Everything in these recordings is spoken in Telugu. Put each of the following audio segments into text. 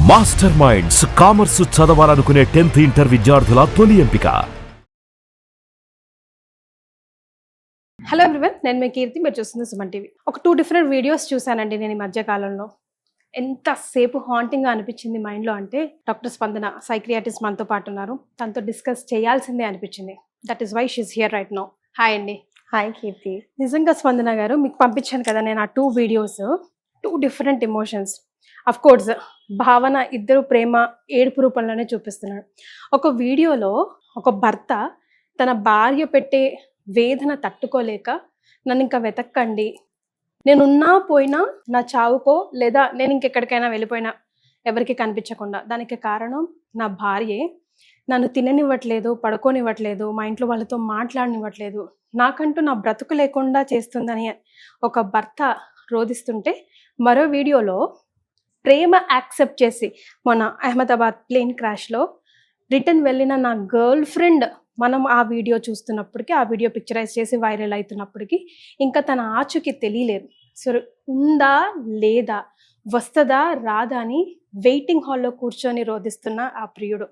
మాస్టర్ మైండ్స్ కామర్స్ చదవాలనుకునే 10th ఇంటర్ విద్యార్థుల తొలి ఎంపిక. హలో ఎవ్రీవన్, నేను మీ కీర్తి, మీరు చూస్తుంది సుమన్ టీవీ. ఒక 2 డిఫరెంట్ వీడియోస్ చూసానండి నేను ఈ మధ్య కాలంలో. ఎంతసేపు హాంటింగ్గా అనిపించింది మైండ్లో అంటే, డాక్టర్ స్పందన సైక్రియాటిస్ట్ మనతో పాటు ఉన్నారు, తనతో డిస్కస్ చేయాల్సిందే అనిపించింది. That is why she is here right now. Hi అండి. హాయ్ కీర్తి. నిజంగా స్పందన గారు, మీకు పంపించాను కదా నేను ఆ 2 videos, 2 different emotions. Of course భావన ఇద్దరు ప్రేమ ఏడుపు రూపంలోనే చూపిస్తున్నాడు. ఒక వీడియోలో ఒక భర్త తన భార్య పెట్టే వేదన తట్టుకోలేక, నన్ను ఇంకా వెతక్కండి, నేనున్నా పోయినా నా చావుకో లేదా నేను ఇంకెక్కడికైనా వెళ్ళిపోయినా ఎవరికి కనిపించకుండా, దానికి కారణం నా భార్యే, నన్ను తిననివ్వట్లేదు, పడుకోనివ్వట్లేదు, మా ఇంట్లో వాళ్ళతో మాట్లాడనివ్వట్లేదు, నాకంటూ నా బ్రతుకు లేకుండా చేస్తుందని ఒక భర్త రోధిస్తుంటే, మరో వీడియోలో ప్రేమ యాక్సెప్ట్ చేసి మొన్న అహ్మదాబాద్ ప్లేన్ క్రాష్లో రిటర్న్ వెళ్ళిన నా గర్ల్ ఫ్రెండ్, మనం ఆ వీడియో చూస్తున్నప్పటికీ, ఆ వీడియో పిక్చరైజ్ చేసి వైరల్ అవుతున్నప్పటికీ ఇంకా తన ఆచూకీ తెలియలేదు. సో ఉందా లేదా, వస్తుందా రాదా అని వెయిటింగ్ హాల్లో కూర్చొని రోధిస్తున్న ఆ ప్రియుడు.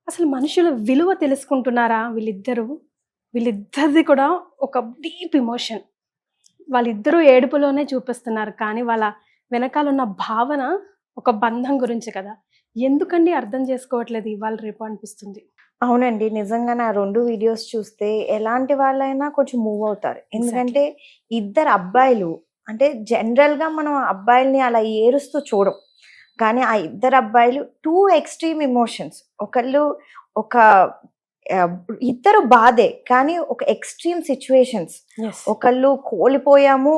అసలు మనుషుల విలువ తెలుసుకుంటున్నారా వీళ్ళిద్దరిది కూడా ఒక డీప్ ఎమోషన్. వాళ్ళిద్దరూ ఏడుపులోనే చూపిస్తున్నారు, కానీ వాళ్ళ వెనకాల ఉన్న భావన ఒక బంధం గురించి కదా. ఎందుకండి అర్థం చేసుకోవట్లేదు ఇవాళ రేపు అనిపిస్తుంది. అవునండి, నిజంగా నా 2 వీడియోస్ చూస్తే ఎలాంటి వాళ్ళైనా కొంచెం మూవ్ అవుతారు. ఎందుకంటే ఇద్దరు అబ్బాయిలు, అంటే జనరల్ గా మనం అబ్బాయిల్ని అలా ఏరుస్తూ చూడం, కానీ ఆ ఇద్దరు అబ్బాయిలు 2 ఎక్స్ట్రీమ్ ఎమోషన్స్. ఇద్దరు బాధే, కానీ ఒక ఎక్స్ట్రీమ్ సిచ్యువేషన్స్. ఒకళ్ళు కోల్పోయాము,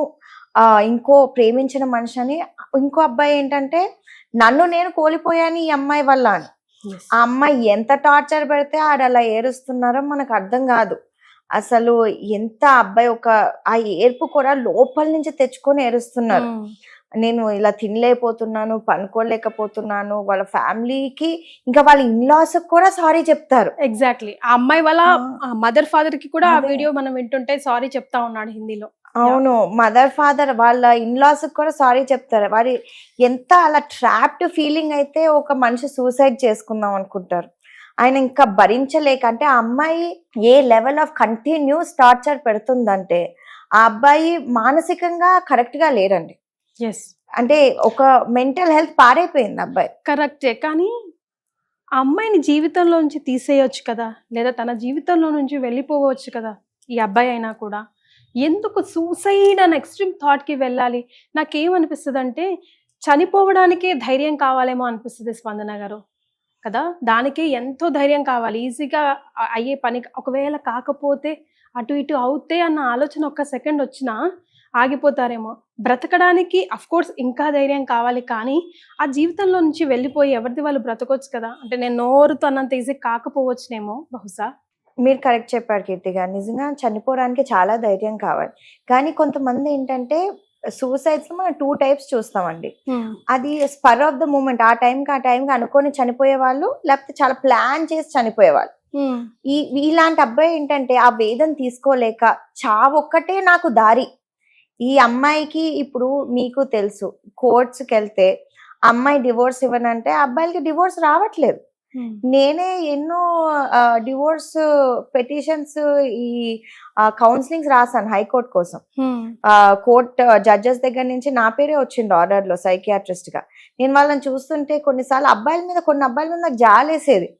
ఇంకో ప్రేమించిన మనిషి అని, ఇంకో అబ్బాయి ఏంటంటే నన్ను నేను కోల్పోయాను ఈ అమ్మాయి వల్ల అని. ఆ అమ్మాయి ఎంత టార్చర్ పెడితే ఆడు అలా ఏరుస్తున్నారో మనకు అర్థం కాదు. అసలు ఎంత అబ్బాయి ఆ ఏర్పు కూడా లోపల నుంచి తెచ్చుకొని ఏరుస్తున్నారు. నేను ఇలా తినలేకపోతున్నాను, పనుకోలేకపోతున్నాను, వాళ్ళ ఫ్యామిలీకి ఇంకా వాళ్ళ ఇన్లాస్ కూడా సారీ చెప్తారు. ఎగ్జాక్ట్లీ, ఆ అమ్మాయి వాళ్ళ మదర్ ఫాదర్ కి కూడా ఆ వీడియో మనం వింటుంటే సారీ చెప్తా ఉన్నాడు హిందీలో. అవును, మదర్ ఫాదర్ వాళ్ళ ఇన్లాస్ కూడా సారీ చెప్తారు. వారి ఎంత అలా ట్రాప్డ్ ఫీలింగ్ అయితే ఒక మనిషి సూసైడ్ చేసుకుందాం అనుకుంటారు. ఆయన ఇంకా భరించలేక, అంటే ఆ అమ్మాయి ఏ లెవెల్ ఆఫ్ కంటిన్యూస్ టార్చర్ పెడుతుందంటే ఆ అబ్బాయి మానసికంగా కరెక్ట్ గా లేరండి. అంటే ఒక మెంటల్ హెల్త్ పాడైపోయింది అబ్బాయి. కరెక్టే, కానీ ఆ అమ్మాయిని జీవితంలో నుంచి తీసేయొచ్చు కదా, లేదా తన జీవితంలో నుంచి వెళ్ళిపోవచ్చు కదా ఈ అబ్బాయి అయినా కూడా. ఎందుకు సూసైడ్ అని ఎక్స్ట్రీమ్ థాట్కి వెళ్ళాలి? నాకేమనిపిస్తుంది అంటే, చనిపోవడానికే ధైర్యం కావాలేమో అనిపిస్తుంది స్పందన గారు కదా. దానికి ఎంతో ధైర్యం కావాలి, ఈజీగా అయ్యే పని. ఒకవేళ కాకపోతే, అటు ఇటు అవుతే అన్న ఆలోచన ఒక్క సెకండ్ వచ్చినా ఆగిపోతారేమో. బ్రతకడానికి అఫ్ కోర్స్ ఇంకా ధైర్యం కావాలి, కానీ ఆ జీవితంలో నుంచి వెళ్ళిపోయి ఎవరిది వాళ్ళు బ్రతకొచ్చు కదా. అంటే నేను నోరుతో అన్నంత ఈజీ కాకపోవచ్చునేమో బహుశా. మీరు కరెక్ట్ చెప్పారు కీర్తి గారు, నిజంగా చనిపోవడానికి చాలా ధైర్యం కావాలి. కానీ కొంతమంది ఏంటంటే సూసైడ్స్ లో మనం 2 టైప్స్ చూస్తామండి. అది స్పర్ ఆఫ్ ద మూమెంట్, ఆ టైంకి అనుకొని చనిపోయే వాళ్ళు, లేకపోతే చాలా ప్లాన్ చేసి చనిపోయే వాళ్ళు. ఇలాంటి అబ్బాయి ఏంటంటే ఆ వేదన తీసుకోలేక, చావొక్కటే నాకు దారి. ఈ అమ్మాయికి ఇప్పుడు మీకు తెలుసు, కోర్ట్స్కి వెళ్తే అమ్మాయి డివోర్స్ ఇవ్వనంటే అబ్బాయిలకి డివోర్స్ రావట్లేదు. నేనే ఎన్నో డివోర్స్ పెటిషన్స్, ఈ కౌన్సిలింగ్స్ రాసాను హైకోర్టు కోసం. కోర్ట్ జడ్జెస్ దగ్గర నుంచి నా పేరే వచ్చింది ఆర్డర్ లో సైకియాట్రిస్ట్ గా. నేను వాళ్ళని చూస్తుంటే కొన్ని అబ్బాయిల మీద నాకు జాలేసేది.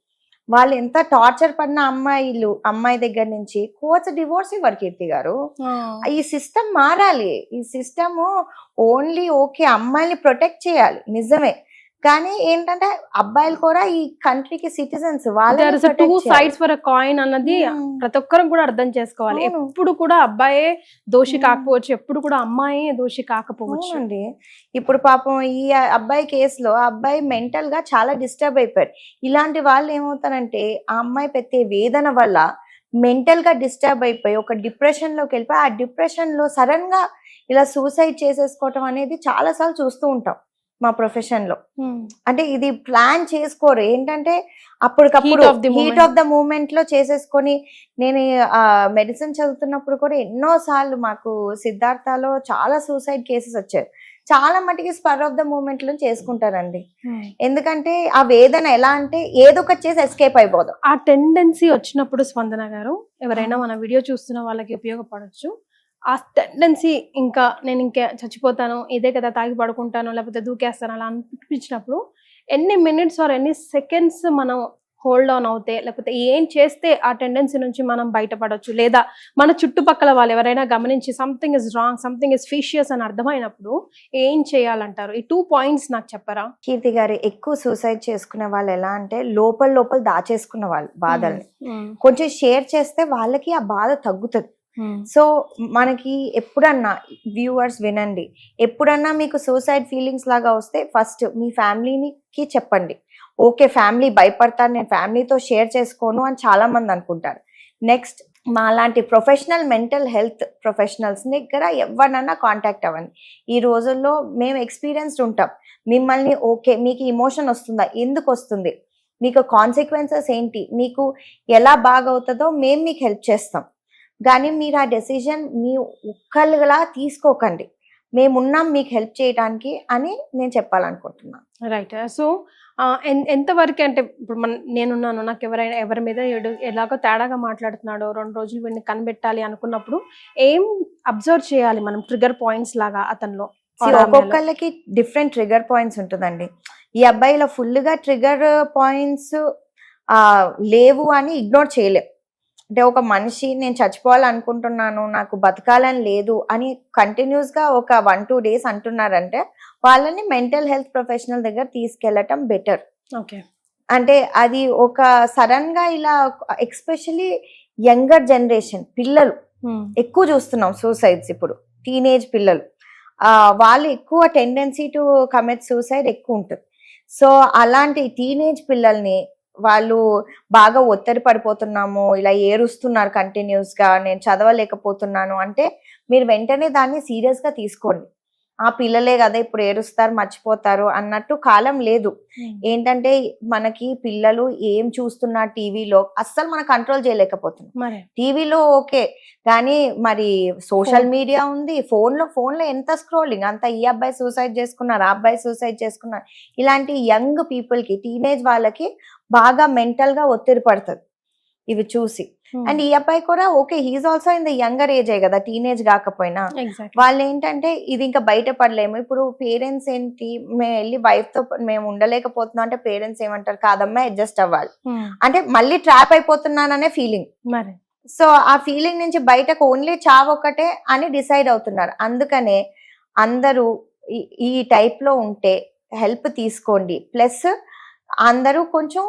వాళ్ళు ఎంత టార్చర్ పడిన అమ్మాయి దగ్గర నుంచి కోర్ట్స్ డివోర్స్ ఇవ్వరు కీర్తి గారు. ఈ సిస్టమ్ మారాలి. ఈ సిస్టమ్ ఓన్లీ ఓకే అమ్మాయిని ప్రొటెక్ట్ చేయాలి, నిజమే, కానీ ఏంటంటే అబ్బాయిలు కూడా ఈ కంట్రీకి సిటిజన్స్. వాళ్ళ 2 sides for a coin అన్నది ప్రతి ఒక్కరం కూడా అర్థం చేసుకోవాలి. ఎప్పుడు కూడా అబ్బాయే దోషి కాకపోవచ్చు, ఎప్పుడు కూడా అమ్మాయి దోషి కాకపోవచ్చు అండి. ఇప్పుడు పాపం ఈ అబ్బాయి కేసులో ఆ అబ్బాయి మెంటల్ గా చాలా డిస్టర్బ్ అయిపోయారు. ఇలాంటి వాళ్ళు ఏమవుతారంటే ఆ అమ్మాయి పెట్టే వేదన వల్ల మెంటల్ గా డిస్టర్బ్ అయిపోయి ఒక డిప్రెషన్ లోకి వెళ్ళిపోయి, ఆ డిప్రెషన్ లో సడన్ గా ఇలా సూసైడ్ చేసేసుకోవటం అనేది చాలా సార్లు చూస్తూ ఉంటాం మా ప్రొఫెషన్ లో. అంటే ఇది ప్లాన్ చేసుకోరు, ఏంటంటే అప్పటికప్పుడు హీట్ ఆఫ్ ద మూమెంట్ లో చేసేసుకొని. నేను మెడిసిన్ చదువుతున్నప్పుడు కూడా ఎన్నో సార్లు మాకు సిద్ధార్థలో చాలా సూసైడ్ కేసెస్ వచ్చాయి. చాలా మటుకి స్పర్ ఆఫ్ ద మూమెంట్ లో చేసుకుంటారండి. ఎందుకంటే ఆ వేదన ఎలా అంటే ఏదో ఒకటి చేసి ఎస్కేప్ అయిపోదాం. ఆ టెండెన్సీ వచ్చినప్పుడు స్పందన గారు, ఎవరైనా మన వీడియో చూస్తున్న వాళ్ళకి ఉపయోగపడొచ్చు. ఆ టెండెన్సీ ఇంకా నేను ఇంకా చచ్చిపోతాను, ఇదే కదా తాగి పడుకుంటాను, లేకపోతే దూకేస్తాను అలా అనిపించినప్పుడు ఎన్ని మినిట్స్ ఆర్ ఎన్ని సెకండ్స్ మనం హోల్డ్ ఆన్ అవుతే, లేకపోతే ఏం చేస్తే ఆ టెండెన్సీ నుంచి మనం బయటపడవచ్చు, లేదా మన చుట్టుపక్కల వాళ్ళు ఎవరైనా గమనించి something is wrong, something is suspicious అని అర్థమైనప్పుడు ఏం చేయాలంటారు? ఈ 2 పాయింట్స్ నాకు చెప్పరా? కీర్తి గారు, ఎక్కువ సూసైడ్ చేసుకునే వాళ్ళు ఎలా అంటే లోపల దాచేసుకున్న వాళ్ళు బాధల్ని కొంచెం షేర్ చేస్తే వాళ్ళకి ఆ బాధ తగ్గుతుంది. సో మనకి ఎప్పుడన్నా వ్యూవర్స్ వినండి, ఎప్పుడన్నా మీకు సూసైడ్ ఫీలింగ్స్ లాగా వస్తే ఫస్ట్ మీ ఫ్యామిలీకి చెప్పండి. ఓకే, ఫ్యామిలీ భయపడతారు, నేను ఫ్యామిలీతో షేర్ చేసుకోను అని చాలా మంది అనుకుంటారు. నెక్స్ట్, మా లాంటి ప్రొఫెషనల్ మెంటల్ హెల్త్ ప్రొఫెషనల్స్ దగ్గర ఎవరినన్నా కాంటాక్ట్ అవ్వండి. ఈ రోజుల్లో మేము ఎక్స్పీరియన్స్డ్ ఉంటాం. మిమ్మల్ని ఓకే మీకు ఇమోషన్ వస్తుందా, ఎందుకు వస్తుంది, మీకు కాన్సిక్వెన్సెస్ ఏంటి, మీకు ఎలా బాగవుతుందో మేము మీకు హెల్ప్ చేస్తాం. కానీ మీరు ఆ డెసిజన్ మీ ఒక్కళ్ళలా తీసుకోకండి, మేమున్నాం మీకు హెల్ప్ చేయడానికి అని నేను చెప్పాలనుకుంటున్నాను. రైట్. సో ఎంతవరకు అంటే ఇప్పుడు నేనున్నాను, నాకు ఎవరి మీద ఎలాగో తేడాగా మాట్లాడుతున్నాడో 2 రోజులు వీడిని కనిపెట్టాలి అనుకున్నప్పుడు ఏం అబ్జర్వ్ చేయాలి మనం, ట్రిగర్ పాయింట్స్ లాగా అతనిలో? ఒక్కొక్కళ్ళకి డిఫరెంట్ ట్రిగర్ పాయింట్స్ ఉంటుందండి. ఈ అబ్బాయిలో ఫుల్గా ట్రిగర్ పాయింట్స్ లేవు అని ఇగ్నోర్ చేయలేం. అంటే ఒక మనిషి నేను చచ్చిపోవాలనుకుంటున్నాను, నాకు బతకాలని లేదు అని కంటిన్యూస్ గా ఒక 1-2 డేస్ అంటున్నారంటే వాళ్ళని మెంటల్ హెల్త్ ప్రొఫెషనల్ దగ్గర తీసుకెళ్లటం బెటర్. ఓకే. అంటే అది ఒక సడన్ గా ఇలా, ఎస్పెషల్లీ యంగర్ జనరేషన్ పిల్లలు ఎక్కువ చూస్తున్నాం సూసైడ్స్. ఇప్పుడు టీనేజ్ పిల్లలు వాళ్ళు ఎక్కువ టెండెన్సీ టు కమిట్ సూసైడ్ ఎక్కువ ఉంటుంది. సో అలాంటి టీనేజ్ పిల్లల్ని వాళ్ళు బాగా ఒత్తిడి పడిపోతున్నాము, ఇలా ఏరుస్తున్నారు కంటిన్యూస్ గా, నేను చదవలేకపోతున్నాను అంటే మీరు వెంటనే దాన్ని సీరియస్ గా తీసుకోండి. ఆ పిల్లలే కదా ఇప్పుడు ఏరుస్తారు, మర్చిపోతారు అన్నట్టు కాలం లేదు. ఏంటంటే మనకి పిల్లలు ఏం చూస్తున్నారు టీవీలో అస్సలు మనం కంట్రోల్ చేయలేకపోతున్నాం. టీవీలో ఓకే, కానీ మరి సోషల్ మీడియా ఉంది, ఫోన్లో ఎంత స్క్రోలింగ్, అంత ఈ అబ్బాయి సూసైడ్ చేసుకున్నారు, ఆ అబ్బాయి సూసైడ్ చేసుకున్నారు. ఇలాంటి యంగ్ పీపుల్ కి, టీనేజ్ వాళ్ళకి బాగా మెంటల్ గా ఒత్తిడి పడుతుంది ఇవి చూసి. అండ్ ఈ అబ్బాయి కూడా okay, he's also in the younger ఏజే కదా, టీనేజ్ కాకపోయినా. వాళ్ళు ఏంటంటే ఇది ఇంకా బయటపడలేము. ఇప్పుడు పేరెంట్స్ ఏంటి, మేము వెళ్ళి వైఫ్ తో మేము ఉండలేకపోతున్నాం అంటే పేరెంట్స్ ఏమంటారు, కాదమ్మా అడ్జస్ట్ అవ్వాలి అంటే మళ్ళీ ట్రాప్ అయిపోతున్నాననే ఫీలింగ్. సో ఆ ఫీలింగ్ నుంచి బయటకు ఓన్లీ చావు ఒక్కటే అని డిసైడ్ అవుతున్నారు. అందుకనే అందరూ ఈ టైప్ లో ఉంటే హెల్ప్ తీసుకోండి. ప్లస్ అందరూ కొంచెం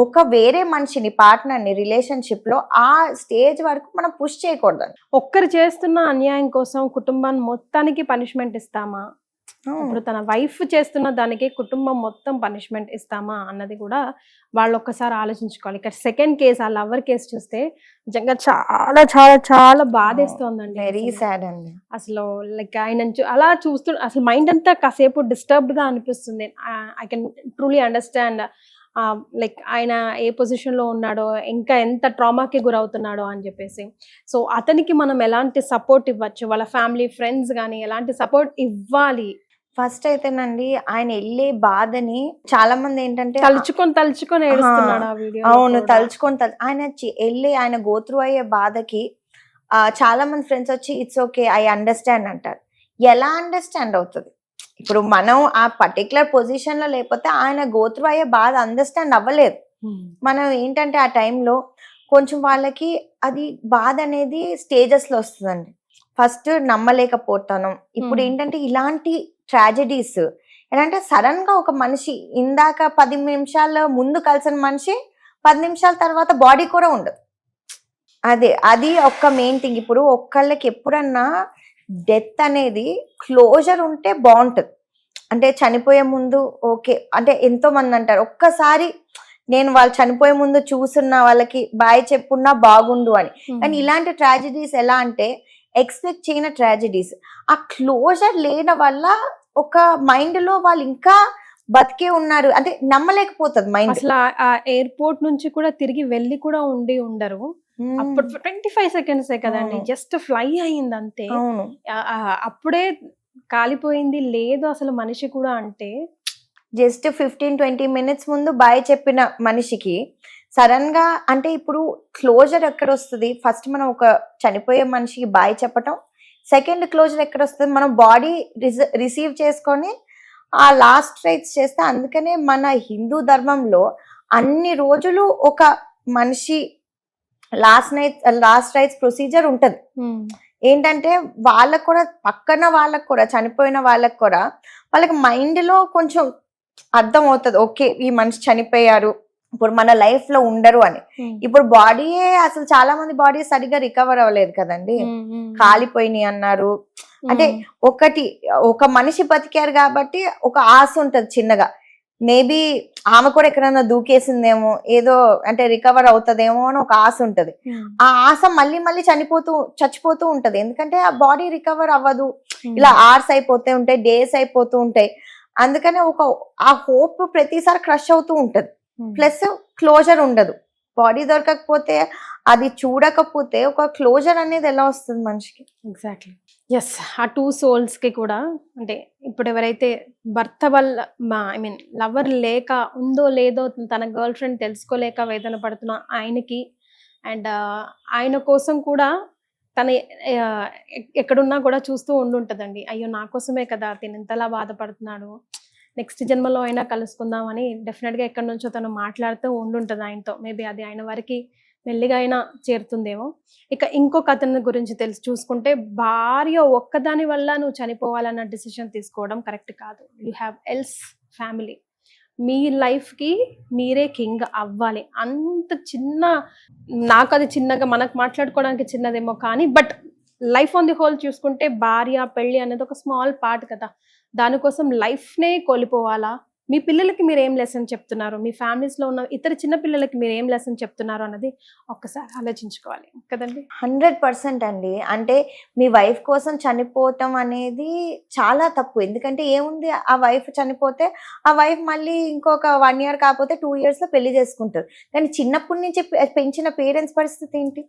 ఒక వేరే మనిషిని, పార్ట్నర్ని రిలేషన్షిప్ లో ఆ స్టేజ్ వరకు మనం పుష్ చేయకూడదు. ఒక్కరు చేస్తున్న అన్యాయం కోసం కుటుంబాన్ని మొత్తానికి పనిష్మెంట్ ఇస్తామా? ఇప్పుడు తన వైఫ్ చేస్తున్న దానికి కుటుంబం మొత్తం పనిష్మెంట్ ఇస్తామా అన్నది కూడా వాళ్ళు ఒక్కసారి ఆలోచించుకోవాలి. ఇక్కడ సెకండ్ కేసు, ఆ లవర్ కేసు చూస్తే నిజంగా చాలా చాలా చాలా బాధేస్తోందండి. వెరీ సాడ్ అండి. అసలు లైక్ ఆయన అలా చూస్తూ అసలు మైండ్ అంతా కాసేపు డిస్టర్బ్డ్ గా అనిపిస్తుంది. I can truly understand like ఆయన ఏ పొజిషన్ లో ఉన్నాడో, ఇంకా ఎంత ట్రామాకి గురవుతున్నాడో అని చెప్పేసి. సో అతనికి మనం ఎలాంటి సపోర్ట్ ఇవ్వచ్చు, వాళ్ళ ఫ్యామిలీ ఫ్రెండ్స్ కానీ ఎలాంటి సపోర్ట్ ఇవ్వాలి? ఫస్ట్ అయితేనండి ఆయన వెళ్ళే బాధని చాలా మంది ఏంటంటే తలుచుకొని ఏడుస్తున్నాడు ఆ వీడియో. అవును, ఆయన వెళ్ళి ఆయన గోత్రు అయ్యే బాధకి చాలా మంది ఫ్రెండ్స్ వచ్చి ఇట్స్ ఓకే ఐ అండర్స్టాండ్ అంటారు. ఎలా అండర్స్టాండ్ అవుతుంది? ఇప్పుడు మనం ఆ పర్టికులర్ పొజిషన్ లో లేకపోతే ఆయన గోత్రు అయ్యే బాధ అండర్స్టాండ్ అవ్వలేదు. మనం ఏంటంటే ఆ టైంలో కొంచెం వాళ్ళకి అది బాధ అనేది స్టేజెస్ లో వస్తుందండి. ఫస్ట్ నమ్మలేకపోతాను. ఇప్పుడు ఏంటంటే ఇలాంటి ట్రాజడీస్ ఎలా అంటే సడన్ గా ఒక మనిషి, ఇందాక 10 నిమిషాల ముందు కలిసిన మనిషి 10 నిమిషాల తర్వాత బాడీ కూడా ఉండదు. అది ఒక్క మెయిన్ థింగ్. ఇప్పుడు ఒక్కళ్ళకి ఎప్పుడన్నా డెత్ అనేది క్లోజర్ ఉంటే బాగుంటుంది. అంటే చనిపోయే ముందు ఓకే అంటే ఎంతో మంది అంటారు, ఒక్కసారి నేను వాళ్ళు చనిపోయే ముందు చూసున్న వాళ్ళకి బాయ్ చెప్పున్నా బాగుండు అని. కానీ ఇలాంటి ట్రాజడీస్ ఎలా అంటే ఎక్స్పెక్ట్ చేయని ట్రాజడీస్, ఆ క్లోజర్ లేని వల్ల ఒక మైండ్ లో వాళ్ళు ఇంకా బతికే ఉన్నారు అంటే నమ్మలేకపోతుంది మైండ్. అసలు ఆ ఎయిర్పోర్ట్ నుంచి కూడా తిరిగి వెళ్ళి కూడా ఉండరు. అప్పుడు 25 సెకండ్స్ కదండి, జస్ట్ ఫ్లై అయింది అంతే. అప్పుడే కాలిపోయింది లేదు అసలు మనిషి కూడా అంటే జస్ట్ 15-20 మినిట్స్ ముందు బాయ్ చెప్పిన మనిషికి సడన్ గా అంటే ఇప్పుడు క్లోజర్ ఎక్కడ వస్తుంది? ఫస్ట్ మనం ఒక చనిపోయే మనిషికి బాయ్ చెప్పటం, సెకండ్ క్లోజర్ ఎక్కడ వస్తుంది? మనం బాడీ రిసీవ్ చేసుకొని ఆ లాస్ట్ రైట్స్ చేస్తే. అందుకనే మన హిందూ ధర్మంలో అన్ని రోజులు ఒక మనిషి లాస్ట్ రైట్స్ ప్రొసీజర్ ఉంటది. ఏంటంటే వాళ్ళకు కూడా, పక్కన వాళ్ళకు కూడా, చనిపోయిన వాళ్ళకు కూడా వాళ్ళకి మైండ్ లో కొంచెం అర్థం అవుతుంది, ఓకే ఈ మనిషి చనిపోయారు, ఇప్పుడు మన లైఫ్ లో ఉండరు అని. ఇప్పుడు బాడీయే అసలు చాలా మంది బాడీ సరిగ్గా రికవర్ అవ్వలేదు కదండి, కాలిపోయినాయి అన్నారు. అంటే ఒక మనిషి బతికారు కాబట్టి ఒక ఆశ ఉంటది చిన్నగా, మేబీ ఆమె కూడా ఎక్కడైనా దూకేసిందేమో, ఏదో అంటే రికవర్ అవుతుందేమో అని ఒక ఆశ ఉంటది. ఆ ఆశ మళ్ళీ మళ్ళీ చచ్చిపోతూ ఉంటది, ఎందుకంటే ఆ బాడీ రికవర్ అవ్వదు. ఇలా అవర్స్ అయిపోతూ ఉంటాయి, డేస్ అయిపోతూ ఉంటాయి. అందుకనే ఆ హోప్ ప్రతిసారి క్రష్ అవుతూ ఉంటది. ప్లస్ క్లోజర్ ఉండదు. బాడీ దొరకకపోతే, అది చూడకపోతే ఒక క్లోజర్ అనేది ఎలా వస్తుంది మనిషికి? ఎగ్జాక్ట్లీ. ఎస్, ఆ 2 souls కి కూడా అంటే ఇప్పుడు ఎవరైతే భర్త వల్ల లవర్ లేక ఉందో లేదో తన గర్ల్ ఫ్రెండ్ తెలుసుకోలేక వేదన పడుతున్న ఆయనకి, అండ్ ఆయన కోసం కూడా తన ఎక్కడున్నా కూడా చూస్తూ ఉండుంటదండి. అయ్యో నా కోసమే కదా తిను ఇంతలా బాధపడుతున్నాడు, నెక్స్ట్ జన్మలో అయినా కలుసుకుందాం అని డెఫినెట్గా ఎక్కడి నుంచో తను మాట్లాడుతూ ఉండుంటుంది ఆయనతో. మేబీ అది ఆయన వరకు మెల్లిగా అయినా చేరుతుందేమో. ఇక ఇంకొక అతని గురించి చూసుకుంటే, భార్య ఒక్కదాని వల్ల నువ్వు చనిపోవాలన్న డిసిషన్ తీసుకోవడం కరెక్ట్ కాదు. You have else family. మీ లైఫ్కి మీరే కింగ్ అవ్వాలి. అంత చిన్న, నాకు అది చిన్నగా మనకు మాట్లాడుకోవడానికి చిన్నదేమో కానీ, but life on the whole చూసుకుంటే భార్య పెళ్ళి అనేది ఒక స్మాల్ పార్ట్ కదా. దానికోసం లైఫ్నే కోల్పోవాలా? మీ పిల్లలకి మీరు ఏం లెసన్ చెప్తున్నారు, మీ ఫ్యామిలీస్లో ఉన్న ఇతర చిన్న పిల్లలకి మీరు ఏం లెసన్ చెప్తున్నారు అన్నది ఒక్కసారి ఆలోచించుకోవాలి కదండి. 100% అండి. అంటే మీ వైఫ్ కోసం చనిపోవటం అనేది చాలా తప్పు. ఎందుకంటే ఏముంది, ఆ వైఫ్ చనిపోతే ఆ వైఫ్ మళ్ళీ ఇంకొక 1 year కాకపోతే 2 years లో పెళ్లి చేసుకుంటారు. కానీ చిన్నప్పటి నుంచి పెంచిన పేరెంట్స్ పరిస్థితి ఏంటి?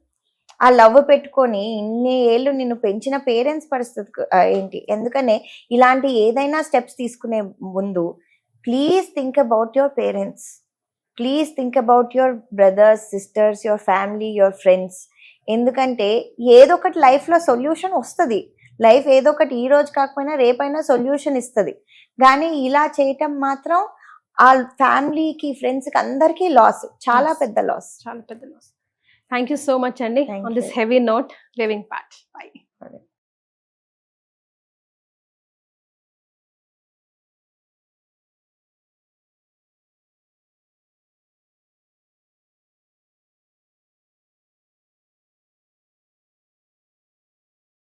ఆ లవ్ పెట్టుకొని ఇన్ని ఏళ్ళు నిన్ను పెంచిన పేరెంట్స్ పరిస్థితి ఏంటి? ఎందుకనే ఇలాంటి ఏదైనా స్టెప్స్ తీసుకునే ముందు please think about your parents, please think about your brothers, sisters, your family, your friends. ఎందుకంటే ఏదో ఒకటి లైఫ్లో సొల్యూషన్ వస్తుంది. లైఫ్ ఏదో ఒకటి ఈ రోజు కాకపోయినా రేపైనా సొల్యూషన్ ఇస్తుంది. కానీ ఇలా చేయటం మాత్రం ఆ ఫ్యామిలీకి, ఫ్రెండ్స్కి అందరికీ లాస్, చాలా పెద్ద లాస్. చాలా పెద్ద loss. Thank you so much అండి. On this heavy note, living part. By.